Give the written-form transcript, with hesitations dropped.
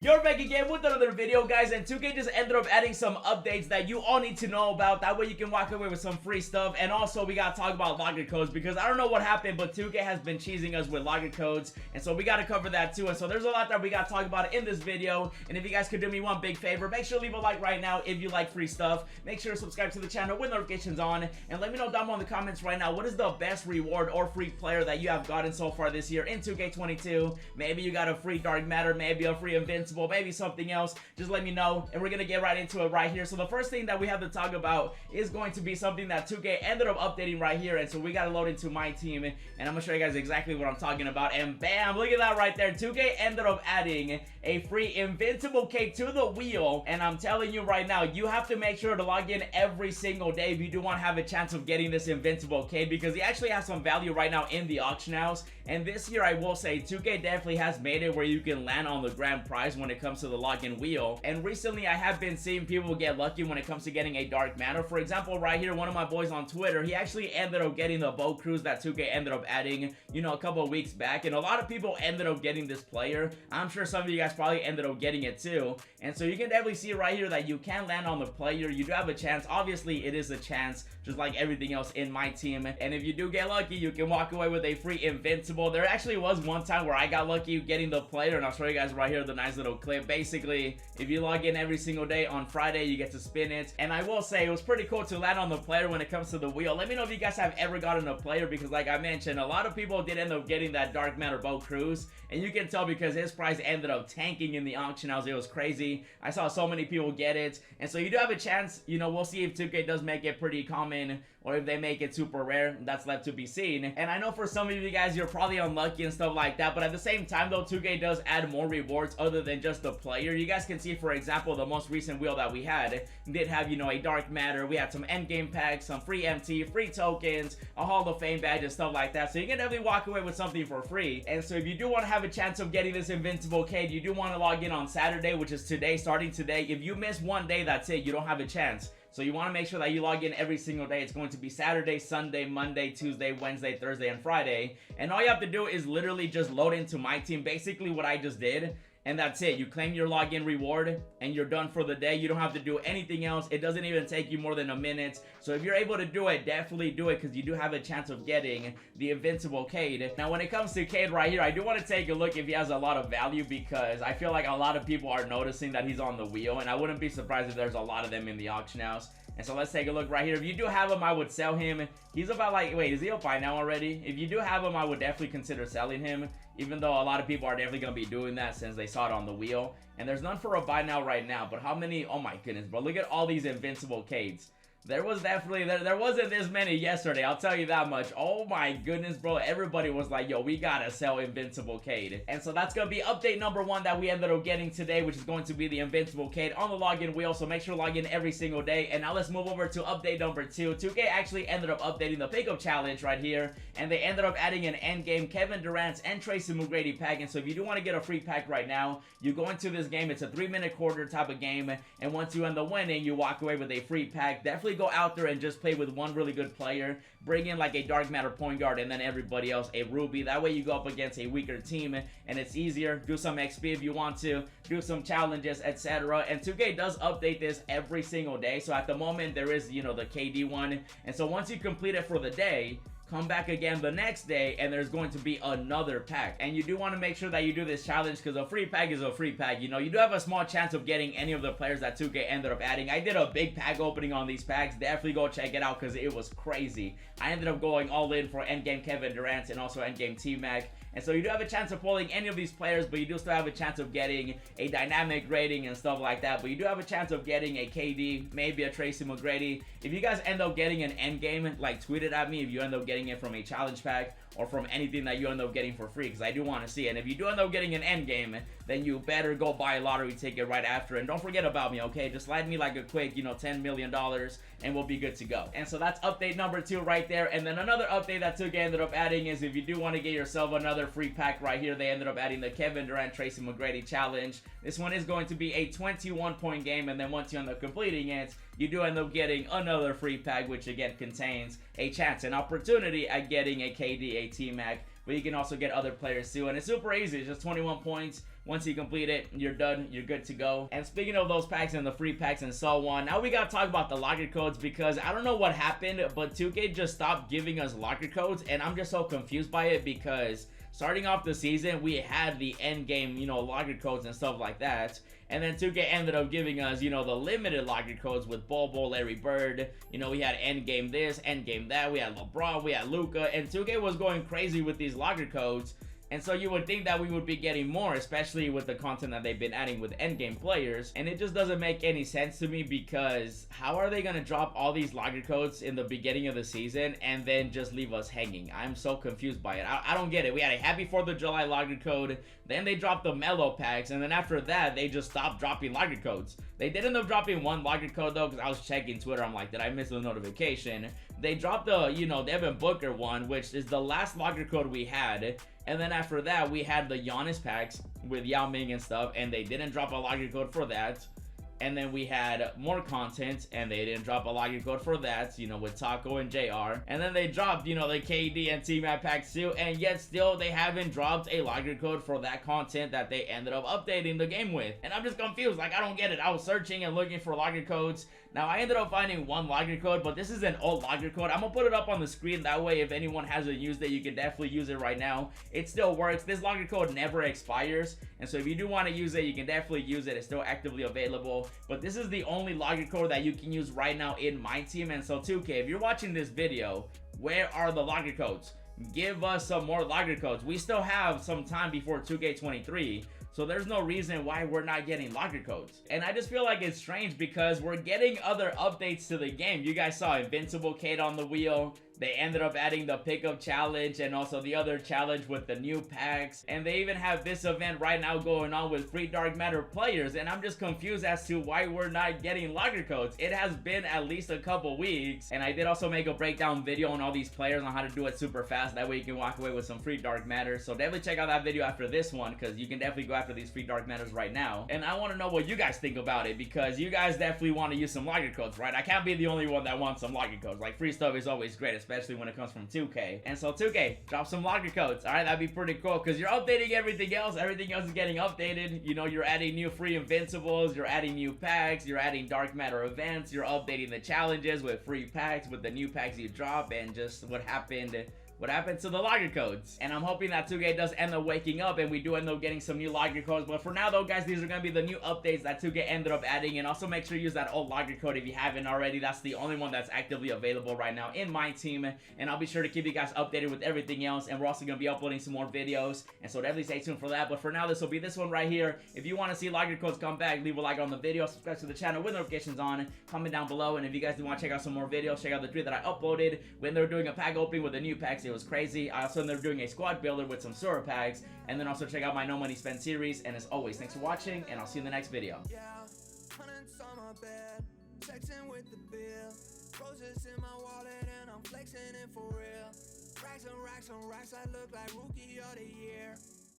You're back again with another video, guys, and 2K just ended up adding some updates that you all need to know about. That way you can walk away with some free stuff. And also we gotta talk about login codes, because I don't know what happened, but 2K has been cheesing us with login codes, and so we gotta cover that too. And so there's a lot that we gotta talk about in this video. And if you guys could do me one big favor, make sure to leave a like right now if you like free stuff. Make sure to subscribe to the channel with notifications on, and let me know down below in the comments right now, what is the best reward or free player that you have gotten so far this year in 2K22? Maybe you got a free dark matter, maybe a free invincible, maybe something else. Just let me know, and we're gonna get right into it right here. So the first thing that we have to talk about is going to be something that 2K ended up updating right here, and so we gotta load into my team, and I'm gonna show you guys exactly what I'm talking about. And bam, look at that right there. 2K ended up adding a free Invincible Cade to the wheel, and I'm telling you right now, you have to make sure to log in every single day if you do want to have a chance of getting this Invincible Cade, because he actually has some value right now in the auction house. And this year, I will say, 2K definitely has made it where you can land on the grand prize when it comes to the login wheel. And recently, I have been seeing people get lucky when it comes to getting a dark matter. For example, right here, one of my boys on Twitter, he actually ended up getting the boat cruise that 2K ended up adding, you know, a couple of weeks back. And a lot of people ended up getting this player. I'm sure some of you guys probably ended up getting it too. And so you can definitely see right here that you can land on the player. You do have a chance. Obviously, it is a chance, just like everything else in my team. And if you do get lucky, you can walk away with a free invincible. There actually was one time where I got lucky getting the player, and I'll show you guys right here the nice little clip. Basically, if you log in every single day on Friday, you get to spin it. And I will say, it was pretty cool to land on the player when it comes to the wheel. Let me know if you guys have ever gotten a player, because like I mentioned, a lot of people did end up getting that dark matter boat cruise, and you can tell because his price ended up tanking in the auction house. It was crazy. I saw so many people get it, and so you do have a chance. You know, we'll see if 2K does make it pretty common, or if they make it super rare. That's left to be seen. And I know for some of you guys, you're probably unlucky and stuff like that, but at the same time though, 2K does add more rewards other than just the player. You guys can see, for example, the most recent wheel that we had did have, you know, a dark matter. We had some endgame packs, some free MT, free tokens, a Hall of Fame badge, and stuff like that. So you can definitely walk away with something for free. And so if you do want to have a chance of getting this Invincible Cade, you do want to log in on Saturday, which is today, starting today. If you miss one day, that's it. You don't have a chance. So you want to make sure that you log in every single day. It's going to be Saturday, Sunday, Monday, Tuesday, Wednesday, Thursday, and Friday. And all you have to do is literally just load into my team, basically what I just did. And that's it. You claim your login reward and you're done for the day. You don't have to do anything else. It doesn't even take you more than a minute. So if you're able to do it, definitely do it, because you do have a chance of getting the Invincible Cade. Now, when it comes to Cade right here, I do want to take a look if he has a lot of value, because I feel like a lot of people are noticing that he's on the wheel, and I wouldn't be surprised if there's a lot of them in the auction house. And so let's take a look right here. If you do have him, I would sell him. He's about like, wait, is he up by now already? If you do have him, I would definitely consider selling him, even though a lot of people are definitely going to be doing that since they saw it on the wheel. And there's none for a buy now right now, but how many? Oh my goodness, bro. Look at all these Invincible Cades. There was definitely, there wasn't this many yesterday, I'll tell you that much. Oh my goodness, bro. Everybody was like, yo, we gotta sell Invincible Cade. And so that's gonna be update number 1 that we ended up getting today, which is going to be the Invincible Cade on the login wheel. So make sure to log in every single day. And now let's move over to update number 2. 2K actually ended up updating the pickup challenge right here, and they ended up adding an endgame Kevin Durant and Tracy McGrady pack. And so if you do want to get a free pack right now, you go into this game. It's a 3-minute quarter type of game, and once you end up winning, you walk away with a free pack. Definitely go out there and just play with one really good player. Bring in like a dark matter point guard, and then everybody else a ruby. That way you go up against a weaker team and it's easier. Do some XP if you want to, do some challenges, etc. And 2K does update this every single day. So at the moment there is, you know, the KD one, and so once you complete it for the day, come back again the next day and there's going to be another pack. And you do want to make sure that you do this challenge, because a free pack is a free pack. You know, you do have a small chance of getting any of the players that 2K ended up adding. I did a big pack opening on these packs. Definitely go check it out, because it was crazy. I ended up going all in for endgame Kevin Durant and also endgame T-Mac. And so you do have a chance of pulling any of these players, but you do still have a chance of getting a dynamic rating and stuff like that. But you do have a chance of getting a KD, maybe a Tracy McGrady. If you guys end up getting an endgame, like, tweet it at me if you end up getting it from a challenge pack or from anything that you end up getting for free, because I do want to see it. And if you do end up getting an endgame, then you better go buy a lottery ticket right after. And don't forget about me, okay? Just slide me like a quick, you know, $10 million and we'll be good to go. And so that's update number 2 right there. And then another update that 2K ended up adding is, if you do want to get yourself another free pack right here, they ended up adding the Kevin Durant Tracy McGrady challenge. This one is going to be a 21-point game, and then once you end up completing it, you do end up getting another free pack, which again contains a chance, an opportunity at getting a KD, a T-Mac, but you can also get other players too. And it's super easy. It's just 21 points, Once you complete it, you're done, you're good to go. And speaking of those packs and the free packs and so on, now we gotta talk about the locker codes, because I don't know what happened, but 2K just stopped giving us locker codes, and I'm just so confused by it, because starting off the season, we had the end game, you know, locker codes and stuff like that. And then 2K ended up giving us, you know, the limited locker codes with Bobo, Larry Bird. You know, we had end game this, end game that. We had LeBron, we had Luka, and 2K was going crazy with these locker codes. And so you would think that we would be getting more, especially with the content that they've been adding with endgame players. And it just doesn't make any sense to me, because how are they going to drop all these locker codes in the beginning of the season and then just leave us hanging? I'm so confused by it. I don't get it. We had a Happy 4th of July locker code, then they dropped the Mellow packs, and then after that, they just stopped dropping locker codes. They did end up dropping one locker code though, because I was checking Twitter. I'm like, did I miss the notification? They dropped the, you know, Devin Booker one, which is the last locker code we had. And then after that, we had the Giannis packs with Yao Ming and stuff, and they didn't drop a locker code for that. And then we had more content, and they didn't drop a locker code for that, you know, with Taco and JR. And then they dropped, you know, the KD and T-Mac packs too, and yet still they haven't dropped a locker code for that content that they ended up updating the game with. And I'm just confused, like, I don't get it. I was searching and looking for locker codes. Now, I ended up finding one locker code, but this is an old locker code. I'm gonna put it up on the screen, that way if anyone hasn't used it, you can definitely use it right now. It still works. This locker code never expires, and so if you do want to use it, you can definitely use it. It's still actively available, but this is the only locker code that you can use right now in my team. And so 2K, if you're watching this video, where are the locker codes? Give us some more locker codes. We still have some time before 2K23, so there's no reason why we're not getting locker codes. And I just feel like it's strange, because we're getting other updates to the game. You guys saw Invincible Cade on the wheel. They ended up adding the pickup challenge and also the other challenge with the new packs. And they even have this event right now going on with free Dark Matter players. And I'm just confused as to why we're not getting locker codes. It has been at least a couple weeks. And I did also make a breakdown video on all these players on how to do it super fast. That way you can walk away with some free Dark Matter. So definitely check out that video after this one, because you can definitely go after these free Dark Matters right now. And I want to know what you guys think about it, because you guys definitely want to use some locker codes, right? I can't be the only one that wants some locker codes. Like, free stuff is always great, especially when it comes from 2K. And so 2K, drop some locker codes. All right, that'd be pretty cool, because you're updating everything else. Everything else is getting updated. You know, you're adding new free Invincibles, you're adding new packs, you're adding Dark Matter events, you're updating the challenges with free packs, with the new packs you drop, and just what happened to the locker codes. And I'm hoping that 2K does end up waking up and we do end up getting some new locker codes. But for now though, guys, these are going to be the new updates that 2K ended up adding. And also make sure you use that old locker code if you haven't already. That's the only one that's actively available right now in my team. And I'll be sure to keep you guys updated with everything else. And we're also going to be uploading some more videos, and so definitely stay tuned for that. But for now, this will be this one right here. If you want to see locker codes come back, leave a like on the video, subscribe to the channel with notifications on, comment down below. And if you guys do want to check out some more videos, check out the 3 that I uploaded when they were doing a pack opening with the new packs. It was crazy. I also ended up doing a squad builder with some sewer packs, and then also check out my No Money Spend series. And as always, thanks for watching, and I'll see you in the next video. With the bill, roses in my wallet, and I'm flexing it for real. Racks and racks and racks, I look like rookie of the year.